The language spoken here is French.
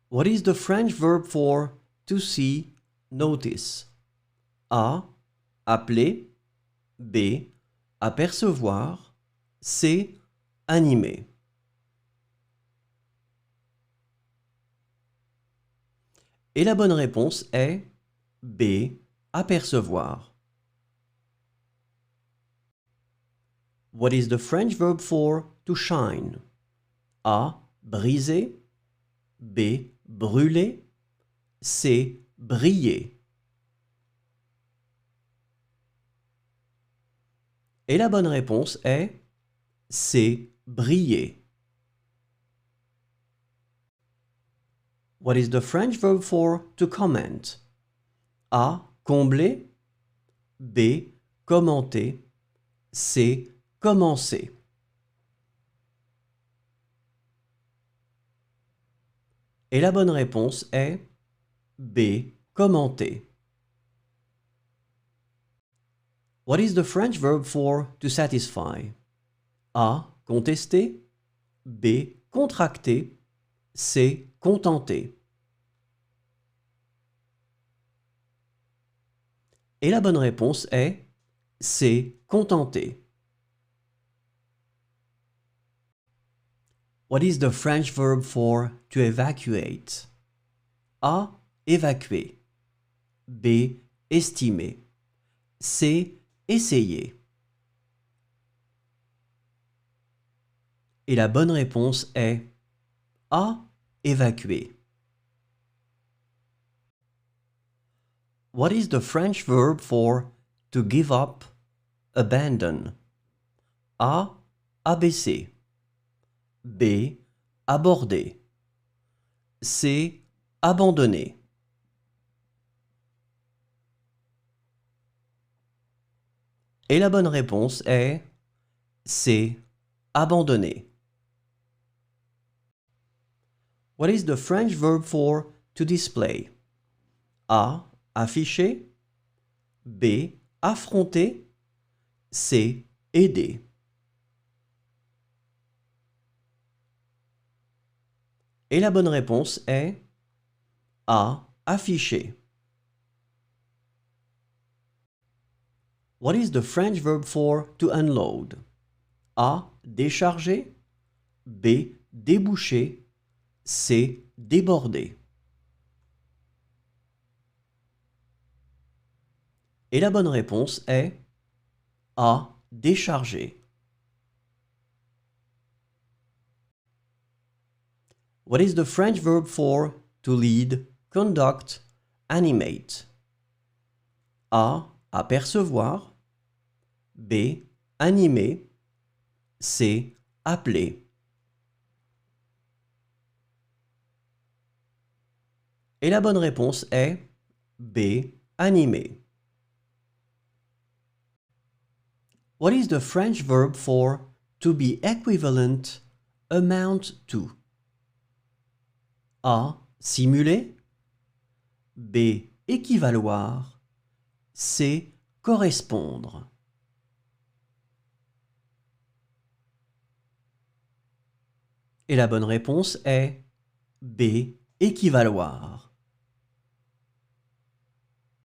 What is the French verb for to see, notice? A. Appeler. B. Apercevoir. C. Animer. Et la bonne réponse est B. Apercevoir. What is the French verb for to shine? A. Briser. B. Brûler. C. Briller. Et la bonne réponse est C. Briller. What is the French verb for to comment? A. Combler. B. Commenter. C. Commencer. Et la bonne réponse est B. Commenter. What is the French verb for to satisfy? A. Contester. B. Contracter. C. Contenter. Et la bonne réponse est C. Contenter. What is the French verb for to evacuate? A. Évacuer. B. Estimer. C. Essayer. Et la bonne réponse est A. Évacuer. What is the French verb for to give up, abandon? A. Abaisser. B. Aborder. C. Abandonner. Et la bonne réponse est C. Abandonner. What is the French verb for to display? A. Afficher. B. Affronter. C. Aider. Et la bonne réponse est A. Afficher. What is the French verb for to unload? A. Décharger. B. Déboucher. C. Déborder. Et la bonne réponse est A. Décharger. What is the French verb for to lead, conduct, animate? A. Apercevoir. B. Animer. C. Appeler. Et la bonne réponse est B. Animer. What is the French verb for to be equivalent, amount to? A. Simuler. B. Équivaloir. C. Correspondre. Et la bonne réponse est B. Équivaloir.